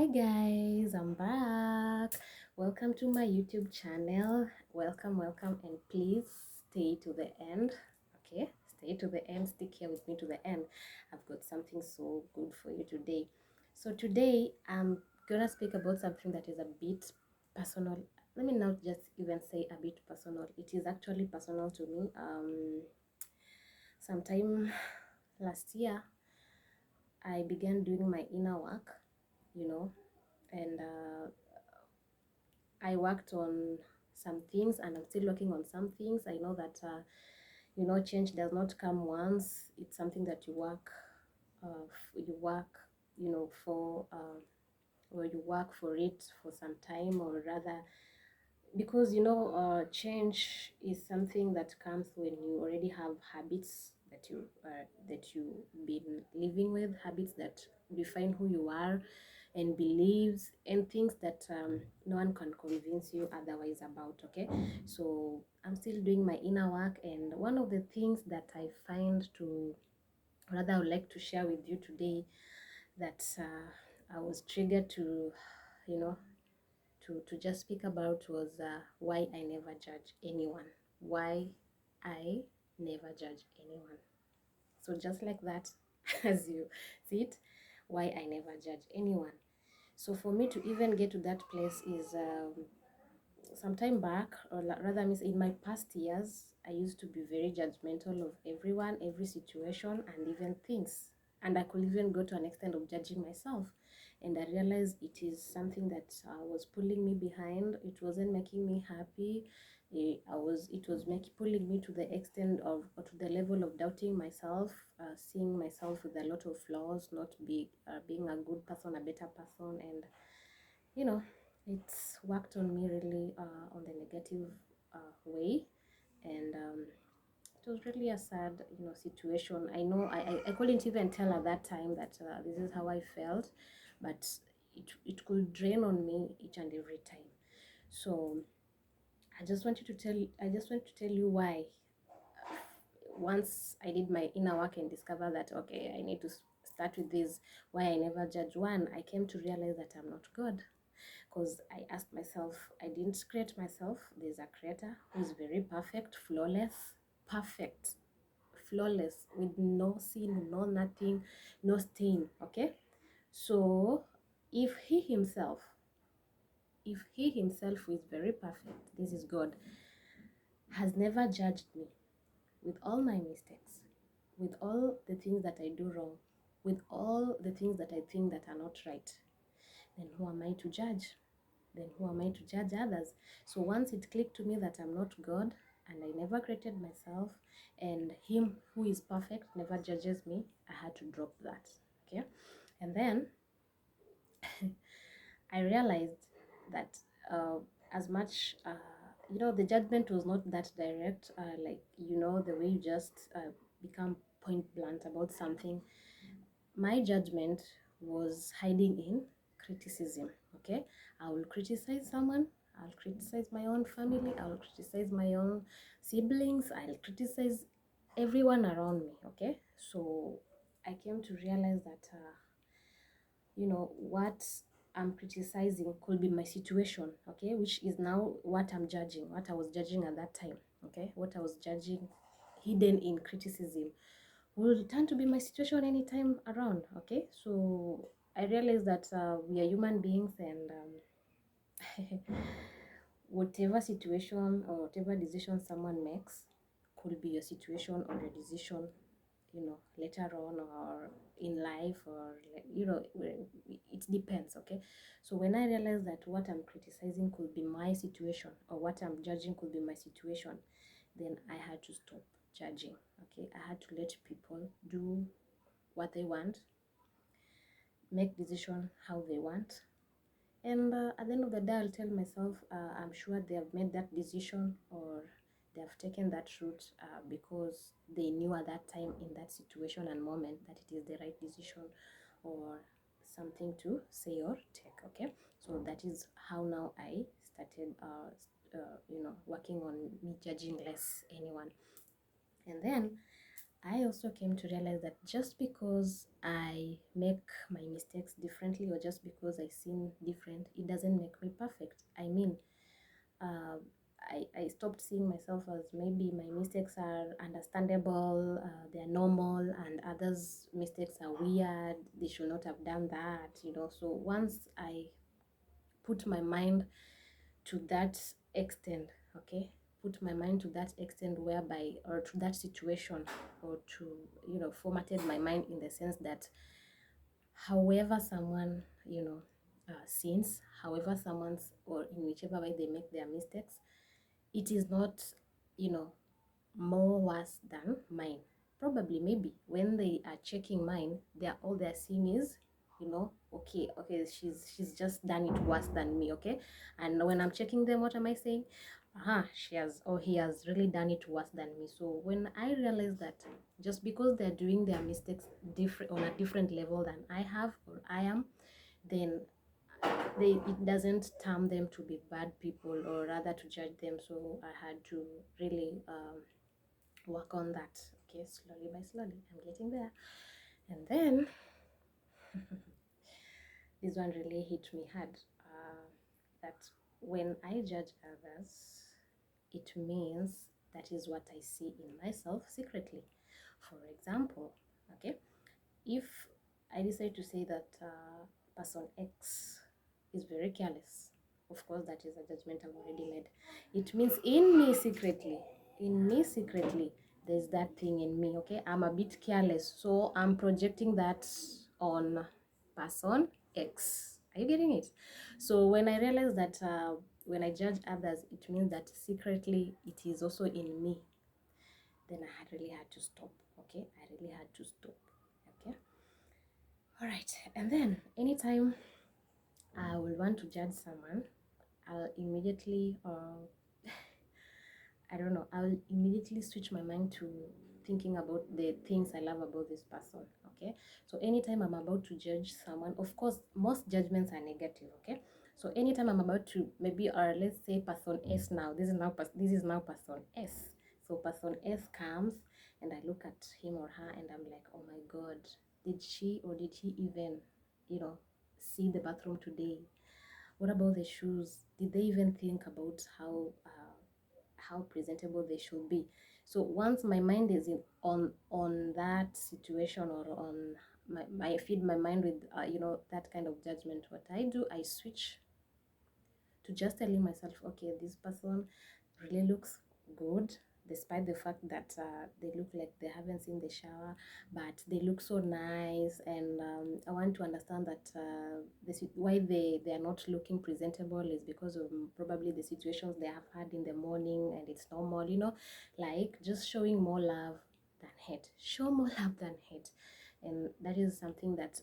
Hi guys, I'm back. Welcome to my YouTube channel. Welcome, and please stay to the end. Okay, stay to the end, stick here with me to the end. I've got something so good for you today. So today I'm gonna speak about something that is a bit personal. Let me not just even say a bit personal. It is actually personal to me. Sometime last year I began doing my inner work, you know, and I worked on some things and I'm still working on some things. I know that, change does not come once. It's something that you work, for, or you work for it for some time, or rather, because change is something that comes when you already have habits that you been living with, habits that define who you are, and beliefs and things that no one can convince you otherwise about. Okay, so I'm still doing my inner work, and one of the things that I find to rather I would like to share with you today, that I was triggered to you know to just speak about, was why I never judge anyone. Why I never judge anyone. So just like that, as you see it, why I never judge anyone. So for me to even get to that place is some time back, or rather, miss, in my past years, I used to be very judgmental of everyone, every situation, and even things. And I could even go to an extent of judging myself. And I realized it is something that was pulling me behind. It wasn't making me happy. It was pulling me to the extent of, or to the level of doubting myself, seeing myself with a lot of flaws, not being a good person, a better person, and you know it's worked on me really, on the negative way. And it was really a sad situation. I know I couldn't even tell at that time that this is how I felt, but it could drain on me each and every time. So I just want to tell you why. Once I did my inner work and discover that, okay, I need to start with this, why I never judge one, I came to realize that I'm not God. Because I asked myself, I didn't create myself. There's a creator who is very perfect, perfect, flawless, with no sin, no nothing, no stain. Okay, so if he himself, who is very perfect, this is God, has never judged me with all my mistakes, with all the things that I do wrong, with all the things that I think that are not right, then who am I to judge? Then who am I to judge others? So once it clicked to me that I'm not God, and I never created myself, and him who is perfect never judges me, I had to drop that. Okay, and then I realized that, as much the judgment was not that direct, like the way you just become point blunt about something. My judgment was hiding in criticism. Okay, I will criticize someone, I'll criticize my own family, I'll criticize my own siblings, I'll criticize everyone around me. Okay, so I came to realize that what I'm criticizing could be my situation. Okay, which is now what I'm judging, what I was judging at that time. Okay, what I was judging hidden in criticism will turn to be my situation anytime around. Okay, so I realized that we are human beings, and whatever situation or whatever decision someone makes could be your situation or your decision, later on, or in life, or it depends. Okay, so when I realized that what I'm criticizing could be my situation, or what I'm judging could be my situation, then I had to stop judging. Okay, I had to let people do what they want, make decision how they want, and at the end of the day, I'll tell myself, I'm sure they have made that decision, or they have taken that route because they knew at that time, in that situation and moment, that it is the right decision, or something to say or take. Okay, so that is how now I started, working on me judging less anyone. And then I also came to realize that just because I make my mistakes differently, or just because I sin different, it doesn't make me perfect. I mean, uh, I stopped seeing myself as maybe my mistakes are understandable, they're normal, and others' mistakes are weird, they should not have done that, you know. So once I put my mind to that extent, okay, put my mind to that extent whereby, or to that situation, or to, you know, formatted my mind in the sense that however someone, you know, sins, however someone's, or in whichever way they make their mistakes, it is not, you know, more worse than mine. Probably, maybe when they are checking mine, they're all they're seeing is, you know, okay, she's just done it worse than me, okay. And when I'm checking them, what am I saying? She has, or he has really done it worse than me. So when I realize that just because they're doing their mistakes different, on a different level than I have or I am, then it doesn't term them to be bad people, or rather to judge them. So I had to really work on that. Okay, slowly by slowly, I'm getting there. And then this one really hit me hard. That when I judge others, it means that is what I see in myself secretly. For example, okay, if I decide to say that person X is very careless, of course, that is a judgment I've already made. It means in me secretly, there's that thing in me, okay? I'm a bit careless, so I'm projecting that on person X. Are you getting it? So when I realize that when I judge others, it means that secretly it is also in me, then I had really had to stop, okay? I really had to stop, okay? All right. And then anytime I will want to judge someone, I'll immediately I don't know, I'll immediately switch my mind to thinking about the things I love about this person, okay? So anytime I'm about to judge someone, of course most judgments are negative, okay? So anytime I'm about to, maybe, or let's say person S now, this is now person S. So person S comes and I look at him or her and I'm like, oh my god, did she or did he even, you know, see the bathroom today? What about the shoes? Did they even think about how presentable they should be? So once my mind is in on that situation, or on my feed my mind with you know, that kind of judgment, what I do, I switch to just telling myself, okay, this person really looks good, despite the fact that they look like they haven't seen the shower, but they look so nice. And I want to understand that why they are not looking presentable is because of probably the situations they have had in the morning, and it's normal, you know, like just showing more love than hate. Show more love than hate. And that is something that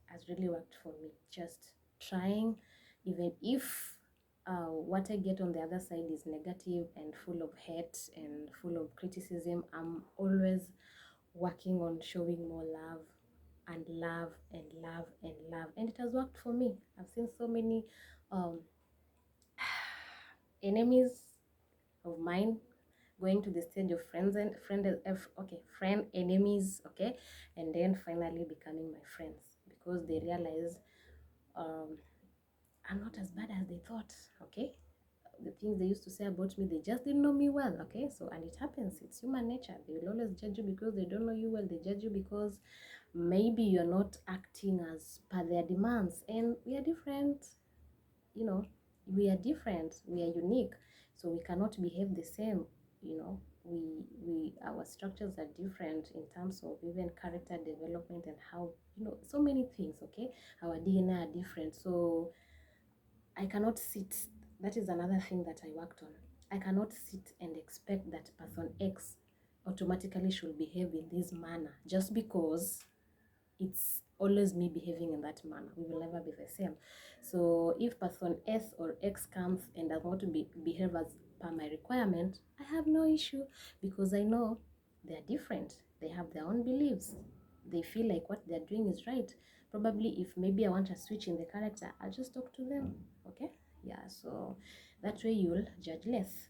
has really worked for me. Just trying, even if what I get on the other side is negative and full of hate and full of criticism, I'm always working on showing more love and love and love and love. And it has worked for me. I've seen so many um, enemies of mine going to the stage of friend enemies, okay, and then finally becoming my friends, because they realize um, I'm not as bad as they thought, okay? The things they used to say about me, they just didn't know me well, okay? So, and it happens, it's human nature. They will always judge you because they don't know you well. They judge you because maybe you're not acting as per their demands. And we are different, you know, we are different, we are unique. So we cannot behave the same, you know. Our structures are different in terms of even character development and how, you know, so many things, okay? Our DNA are different. So I cannot sit. That is another thing that I worked on. I cannot sit and expect that person X automatically should behave in this manner just because it's always me behaving in that manner. We will never be the same. So if person S or X comes and does not behave as per my requirement, I have no issue, because I know they're different. They have their own beliefs. They feel like what they're doing is right. Probably if maybe I want a switch in the character, I'll just talk to them. Okay? Yeah, so that way you'll judge less.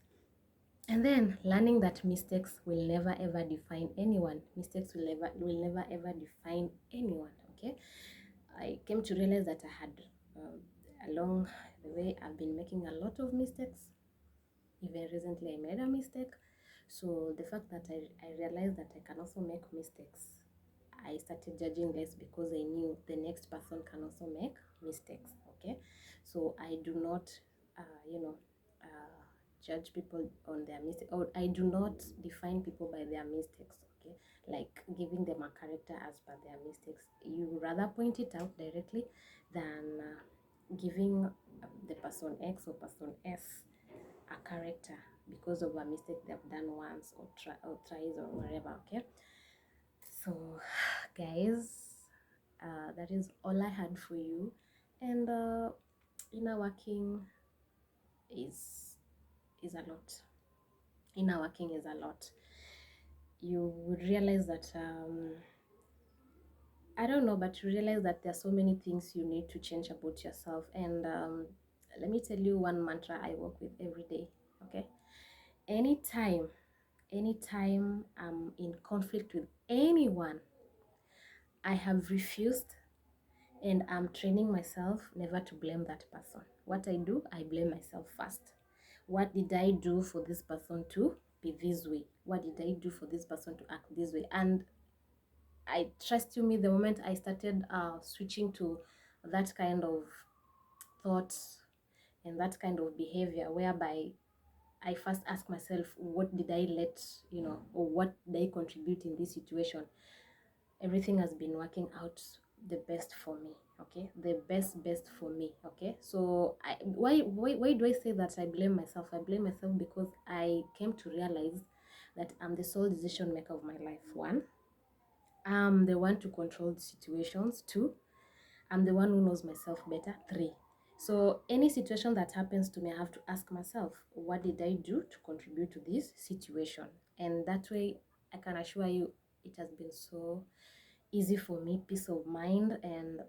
And then learning that mistakes will never ever define anyone. Mistakes will never ever define anyone. Okay, I came to realize that I had along the way I've been making a lot of mistakes. Even recently I made a mistake. So the fact that I realized that I can also make mistakes, I started judging less because I knew the next person can also make mistakes. Okay, so I do not, you know, judge people on their mistakes, or I do not define people by their mistakes. Okay, like giving them a character as per their mistakes. You rather point it out directly than giving the person X or person S a character because of a mistake they've done once or tries or whatever. Okay, so guys, that is all I had for you. And inner working is a lot. Inner working is a lot. You would realize that I don't know, but you realize that there are so many things you need to change about yourself. And let me tell you one mantra I work with every day. Okay, anytime I'm in conflict with anyone, I have refused, and I'm training myself never to blame that person. What I do, I blame myself first. What did I do for this person to be this way? What did I do for this person to act this way? And I trust you me, the moment I started switching to that kind of thoughts and that kind of behavior, whereby I first ask myself, what did I let, or what did I contribute in this situation? Everything has been working out the best for me. Okay, the best for me. Okay, so why do I say that I blame myself? I blame myself because I came to realize that I'm the sole decision maker of my life. One, I'm the one to control the situations. Two, I'm the one who knows myself better. Three, so any situation that happens to me, I have to ask myself, what did I do to contribute to this situation? And that way, I can assure you, it has been so easy for me, peace of mind. And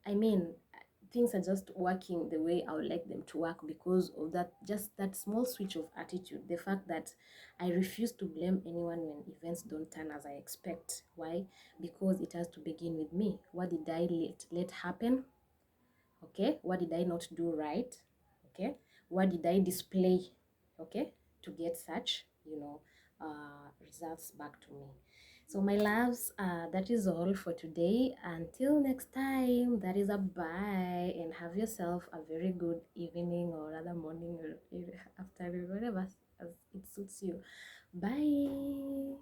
I mean, things are just working the way I would like them to work because of that, just that small switch of attitude. The fact that I refuse to blame anyone when events don't turn as I expect. Why? Because it has to begin with me. What did I let happen? Okay, what did I not do right? Okay, what did I display, okay, to get such results back to me? So my loves, that is all for today. Until next time, that is a bye, and have yourself a very good evening, or rather morning, or afternoon, whatever as it suits you. Bye.